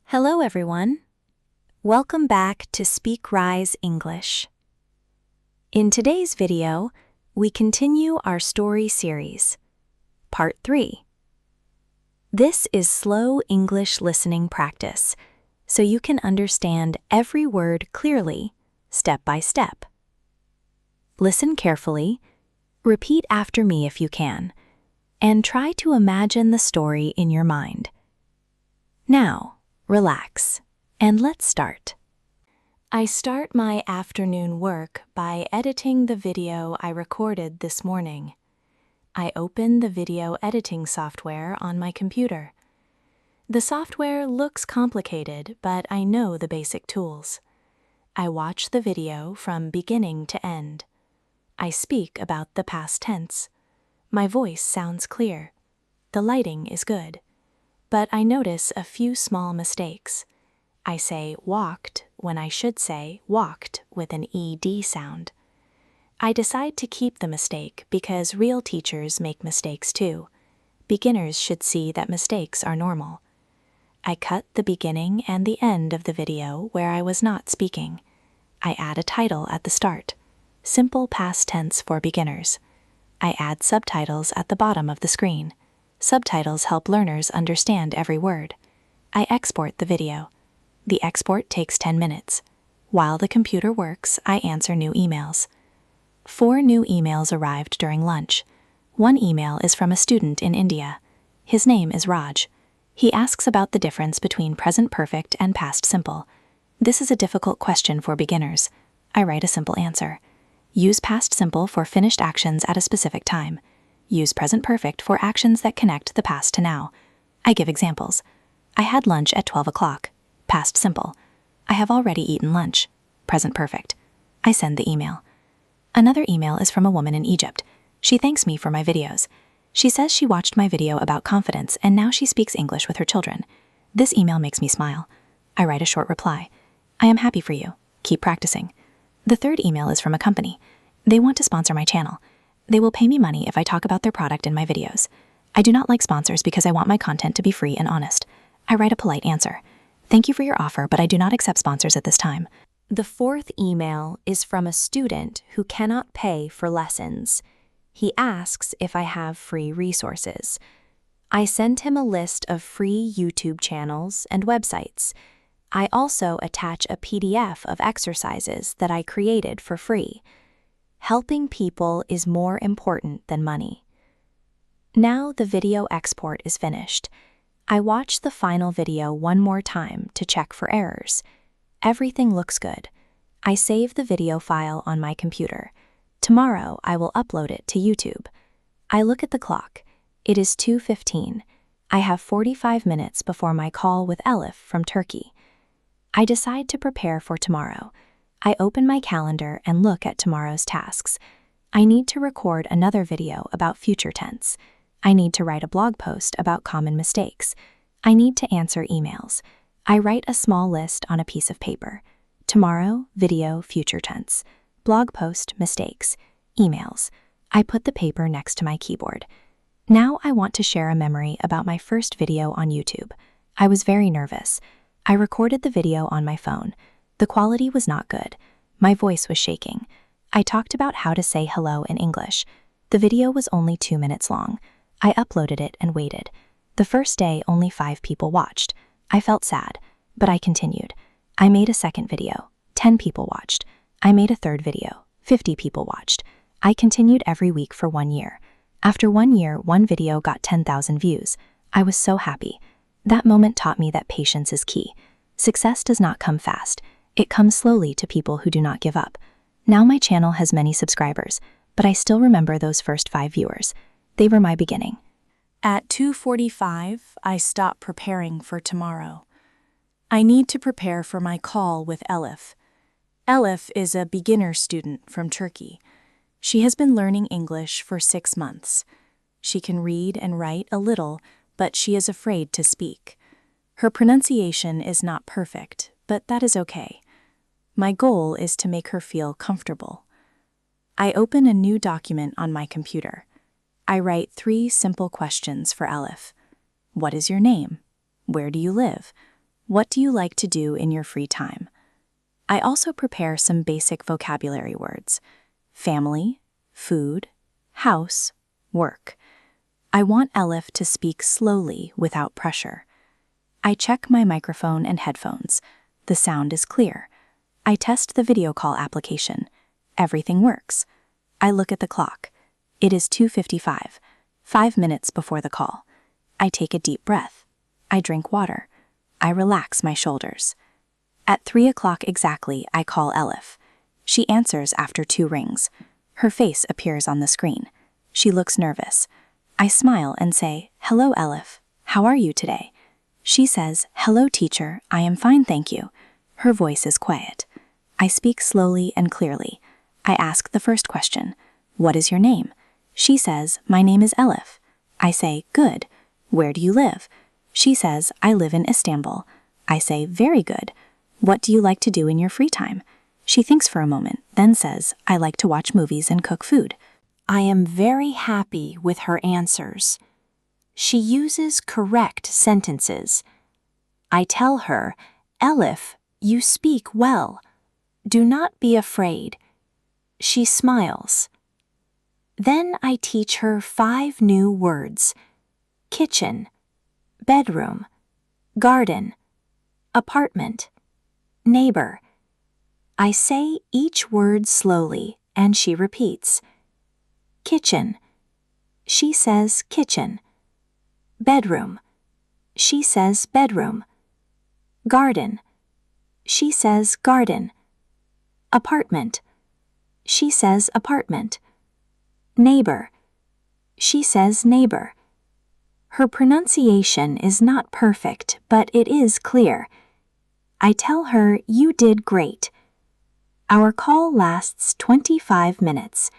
Hello everyone. Welcome back to SpeakRise English. In today's video, we continue our story series, Part 3. This is slow English listening practice, so you can understand every word clearly, step by step. Listen carefully, repeat after me if you can, and try to imagine the story in your mind. Now, relax, and let's start. I start my afternoon work by editing the video I recorded this morning. I open the video editing software on my computer. The software looks complicated, but I know the basic tools. I watch the video from beginning to end. I speak about the past tense. My voice sounds clear. The lighting is good. But I notice a few small mistakes. I say walked when I should say walked with an ED sound. I decide to keep the mistake because real teachers make mistakes too. Beginners should see that mistakes are normal. I cut the beginning and the end of the video where I was not speaking. I add a title at the start, simple past tense for beginners. I add subtitles at the bottom of the screen. Subtitles help learners understand every word. I export the video. The export takes 10 minutes. While the computer works, I answer new emails. 4 new emails arrived during lunch. One email is from a student in India. His name is Raj. He asks about the difference between present perfect and past simple. This is a difficult question for beginners. I write a simple answer. Use past simple for finished actions at a specific time. Use present perfect for actions that connect the past to now. I give examples. I had lunch at 12 o'clock. Past simple. I have already eaten lunch. Present perfect. I send the email. Another email is from a woman in Egypt. She thanks me for my videos. She says she watched my video about confidence and now she speaks English with her children. This email makes me smile. I write a short reply. I am happy for you. Keep practicing. The third email is from a company. They want to sponsor my channel. They will pay me money if I talk about their product in my videos. I do not like sponsors because I want my content to be free and honest. I write a polite answer. Thank you for your offer, but I do not accept sponsors at this time. The fourth email is from a student who cannot pay for lessons. He asks if I have free resources. I send him a list of free YouTube channels and websites. I also attach a PDF of exercises that I created for free. Helping people is more important than money. Now the video export is finished. I watch the final video one more time to check for errors. Everything looks good. I save the video file on my computer. Tomorrow I will upload it to YouTube. I look at the clock. It is 2:15. I have 45 minutes before my call with Elif from Turkey. I decide to prepare for tomorrow. I open my calendar and look at tomorrow's tasks. I need to record another video about future tense. I need to write a blog post about common mistakes. I need to answer emails. I write a small list on a piece of paper. Tomorrow, video, future tense. Blog post, mistakes. Emails. I put the paper next to my keyboard. Now I want to share a memory about my first video on YouTube. I was very nervous. I recorded the video on my phone. The quality was not good. My voice was shaking. I talked about how to say hello in English. The video was only 2 minutes long. I uploaded it and waited. The first day, only 5 people watched. I felt sad, but I continued. I made a second video. 10 people watched. I made a third video. 50 people watched. I continued every week for 1 year. After 1 year, one video got 10,000 views. I was so happy. That moment taught me that patience is key. Success does not come fast. It comes slowly to people who do not give up. Now my channel has many subscribers, but I still remember those first 5 viewers. They were my beginning. At 2:45, I stop preparing for tomorrow. I need to prepare for my call with Elif. Elif is a beginner student from Turkey. She has been learning English for 6 months. She can read and write a little, but she is afraid to speak. Her pronunciation is not perfect, but that is okay. My goal is to make her feel comfortable. I open a new document on my computer. I write 3 simple questions for Elif. What is your name? Where do you live? What do you like to do in your free time? I also prepare some basic vocabulary words: family, food, house, work. I want Elif to speak slowly without pressure. I check my microphone and headphones. The sound is clear. I test the video call application. Everything works. I look at the clock. It is 2:55, 5 minutes before the call. I take a deep breath. I drink water. I relax my shoulders. At 3 o'clock exactly, I call Elif. She answers after 2 rings. Her face appears on the screen. She looks nervous. I smile and say, "Hello, Elif. How are you today?" She says, "Hello, teacher. I am fine, thank you." Her voice is quiet. I speak slowly and clearly. I ask the first question, "What is your name?" She says, "My name is Elif." I say, "Good. Where do you live?" She says, "I live in Istanbul." I say, "Very good. What do you like to do in your free time?" She thinks for a moment, then says, "I like to watch movies and cook food." I am very happy with her answers. She uses correct sentences. I tell her, "Elif, you speak well. Do not be afraid." She smiles. Then I teach her 5 new words: kitchen, bedroom, garden, apartment, neighbor. I say each word slowly and she repeats. Kitchen. She says kitchen. Bedroom. She says bedroom. Garden. She says garden. Apartment. She says apartment. Neighbor. She says neighbor. Her pronunciation is not perfect, but it is clear. I tell her, "You did great." Our call lasts 25 minutes.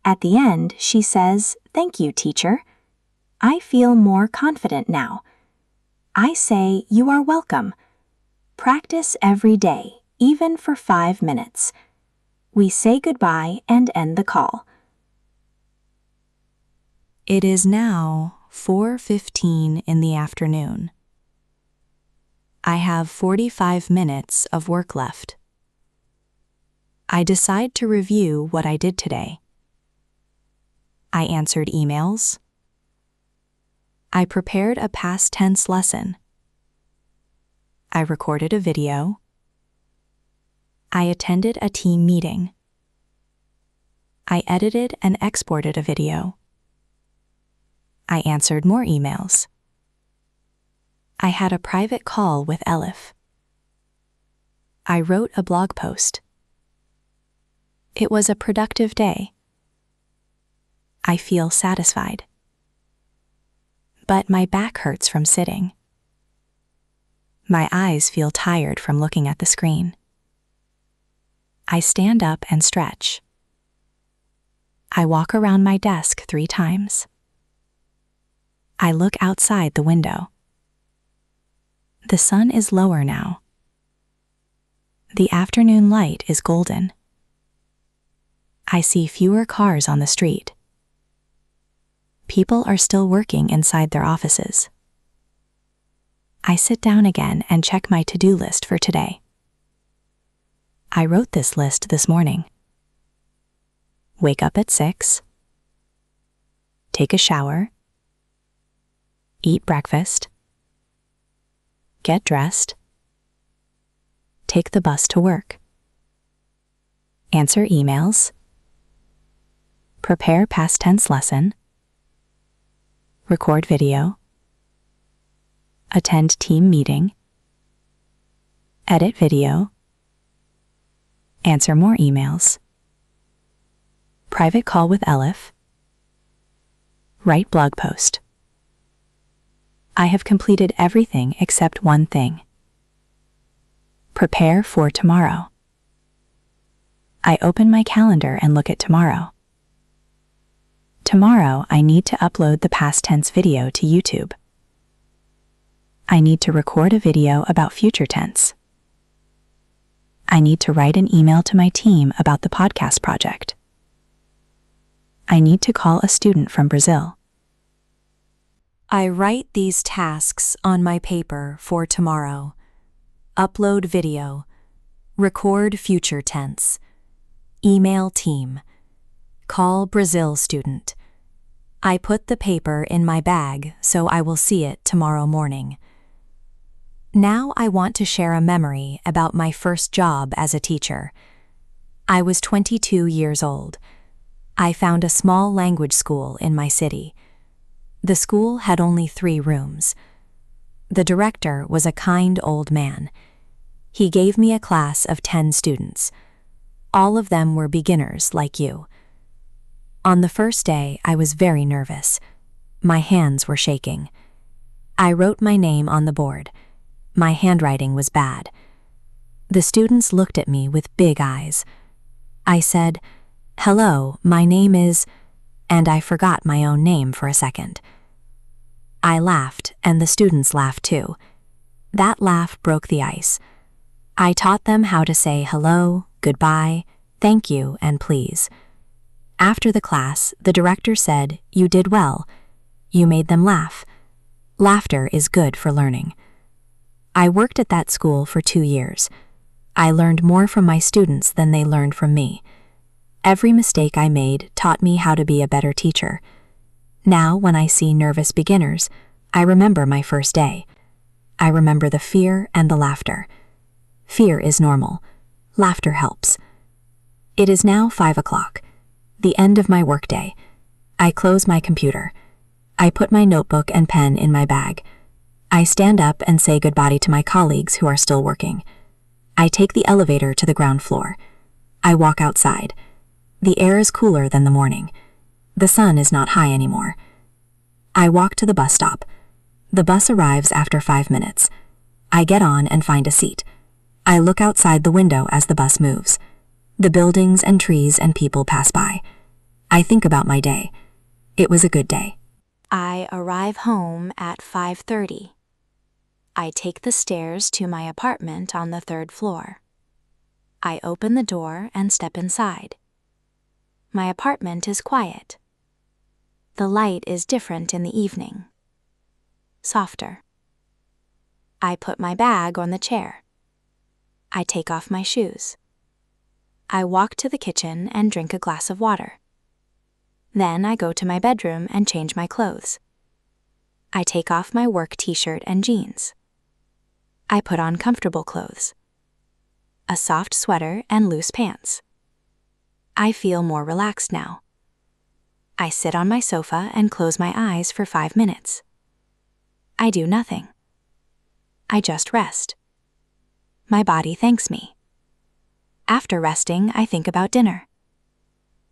At the end, she says, "Thank you, teacher." I feel more confident now. I say, "You are welcome." Practice every day, even for 5 minutes. We say goodbye and end the call. It is now 4:15 in the afternoon. I have 45 minutes of work left. I decide to review what I did today. I answered emails. I prepared a past tense lesson. I recorded a video. I attended a team meeting. I edited and exported a video. I answered more emails. I had a private call with Elif. I wrote a blog post. It was a productive day. I feel satisfied. But my back hurts from sitting. My eyes feel tired from looking at the screen. I stand up and stretch. I walk around my desk 3 times. I look outside the window. The sun is lower now. The afternoon light is golden. I see fewer cars on the street. People are still working inside their offices. I sit down again and check my to-do list for today. I wrote this list this morning. Wake up at 6. Take a shower. Eat breakfast. Get dressed. Take the bus to work. Answer emails. Prepare past tense lesson. Record video. Attend team meeting. Edit video. Answer more emails. Private call with Elif. Write blog post. I have completed everything except one thing. Prepare for tomorrow. I open my calendar and look at tomorrow. Tomorrow, I need to upload the past tense video to YouTube. I need to record a video about future tense. I need to write an email to my team about the podcast project. I need to call a student from Brazil. I write these tasks on my paper for tomorrow. upload video, record future tense, email team, call Brazil student. I put the paper in my bag so I will see it tomorrow morning. Now I want to share a memory about my first job as a teacher. I was 22 years old. I found a small language school in my city. The school had only 3 rooms. The director was a kind old man. He gave me a class of 10 students. All of them were beginners like you. On the first day, I was very nervous. My hands were shaking. I wrote my name on the board. My handwriting was bad. The students looked at me with big eyes. I said, "Hello, my name is," and I forgot my own name for a second. I laughed, and the students laughed too. That laugh broke the ice. I taught them how to say hello, goodbye, thank you, and please. After the class, the director said, "You did well. You made them laugh. Laughter is good for learning." I worked at that school for 2 years. I learned more from my students than they learned from me. Every mistake I made taught me how to be a better teacher. Now, when I see nervous beginners, I remember my first day. I remember the fear and the laughter. Fear is normal. Laughter helps. It is now 5 o'clock, the end of my workday. I close my computer. I put my notebook and pen in my bag. I stand up and say goodbye to my colleagues who are still working. I take the elevator to the ground floor. I walk outside. The air is cooler than the morning. The sun is not high anymore. I walk to the bus stop. The bus arrives after 5 minutes. I get on and find a seat. I look outside the window as the bus moves. The buildings and trees and people pass by. I think about my day. It was a good day. I arrive home at 5:30. I take the stairs to my apartment on the 3rd floor. I open the door and step inside. My apartment is quiet. The light is different in the evening. Softer. I put my bag on the chair. I take off my shoes. I walk to the kitchen and drink a glass of water. Then I go to my bedroom and change my clothes. I take off my work t-shirt and jeans. I put on comfortable clothes. A soft sweater and loose pants. I feel more relaxed now. I sit on my sofa and close my eyes for 5 minutes. I do nothing. I just rest. My body thanks me. After resting, I think about dinner.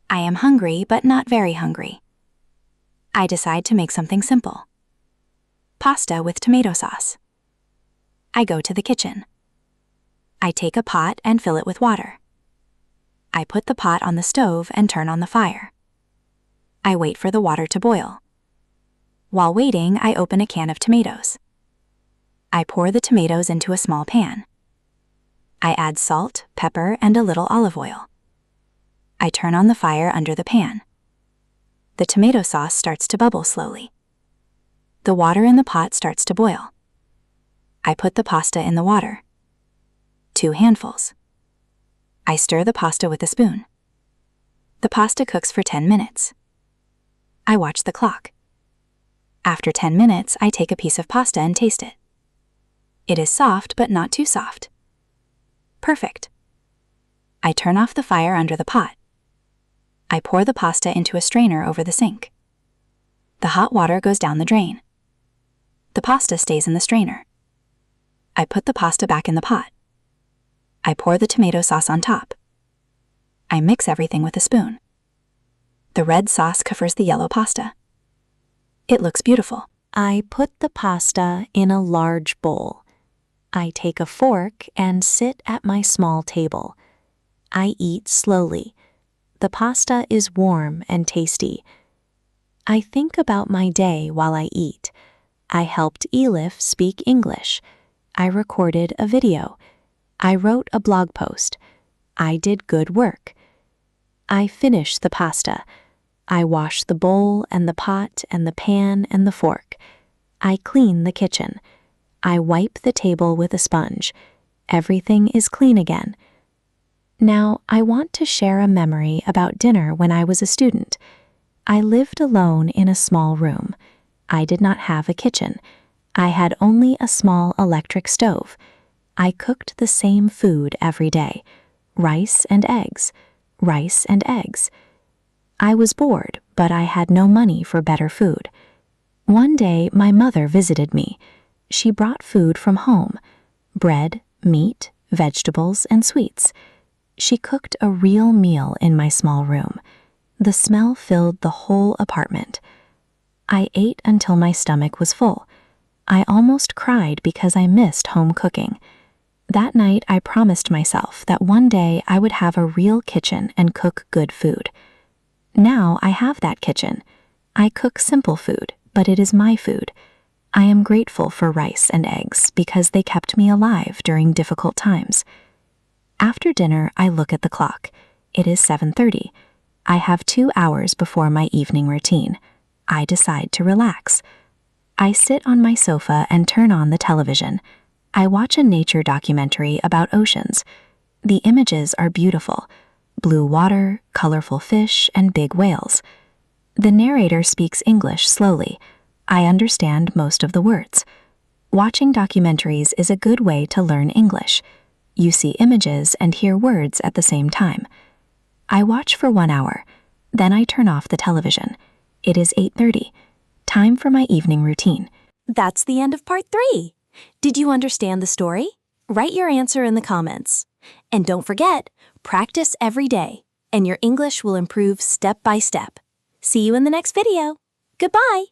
I am hungry, but not very hungry. I decide to make something simple. Pasta with tomato sauce. I go to the kitchen. I take a pot and fill it with water. I put the pot on the stove and turn on the fire. I wait for the water to boil. While waiting, I open a can of tomatoes. I pour the tomatoes into a small pan. I add salt, pepper, and a little olive oil. I turn on the fire under the pan. The tomato sauce starts to bubble slowly. The water in the pot starts to boil. I put the pasta in the water. 2 handfuls. I stir the pasta with a spoon. The pasta cooks for 10 minutes. I watch the clock. After 10 minutes, I take a piece of pasta and taste it. It is soft, but not too soft. Perfect. I turn off the fire under the pot. I pour the pasta into a strainer over the sink. The hot water goes down the drain. The pasta stays in the strainer. I put the pasta back in the pot. I pour the tomato sauce on top. I mix everything with a spoon. The red sauce covers the yellow pasta. It looks beautiful. I put the pasta in a large bowl. I take a fork and sit at my small table. I eat slowly. The pasta is warm and tasty. I think about my day while I eat. I helped Elif speak English. I recorded a video. I wrote a blog post. I did good work. I finish the pasta. I wash the bowl and the pot and the pan and the fork. I clean the kitchen. I wipe the table with a sponge. Everything is clean again. Now, I want to share a memory about dinner when I was a student. I lived alone in a small room. I did not have a kitchen. I had only a small electric stove. I cooked the same food every day: rice and eggs, rice and eggs. I was bored, but I had no money for better food. One day, my mother visited me. She brought food from home: bread, meat, vegetables, and sweets. She cooked a real meal in my small room. The smell filled the whole apartment. I ate until my stomach was full. I almost cried because I missed home cooking. That night, I promised myself that one day I would have a real kitchen and cook good food. Now I have that kitchen. I cook simple food, but it is my food. I am grateful for rice and eggs because they kept me alive during difficult times. After dinner, I look at the clock. It is 7:30. I have 2 hours before my evening routine. I decide to relax. I sit on my sofa and turn on the television. I watch a nature documentary about oceans. The images are beautiful: blue water, colorful fish, and big whales. The narrator speaks English slowly. I understand most of the words. Watching documentaries is a good way to learn English. You see images and hear words at the same time. I watch for 1 hour. Then I turn off the television. It is 8:30. Time for my evening routine. That's the end of part 3. Did you understand the story? Write your answer in the comments. And don't forget, practice every day, and your English will improve step by step. See you in the next video. Goodbye!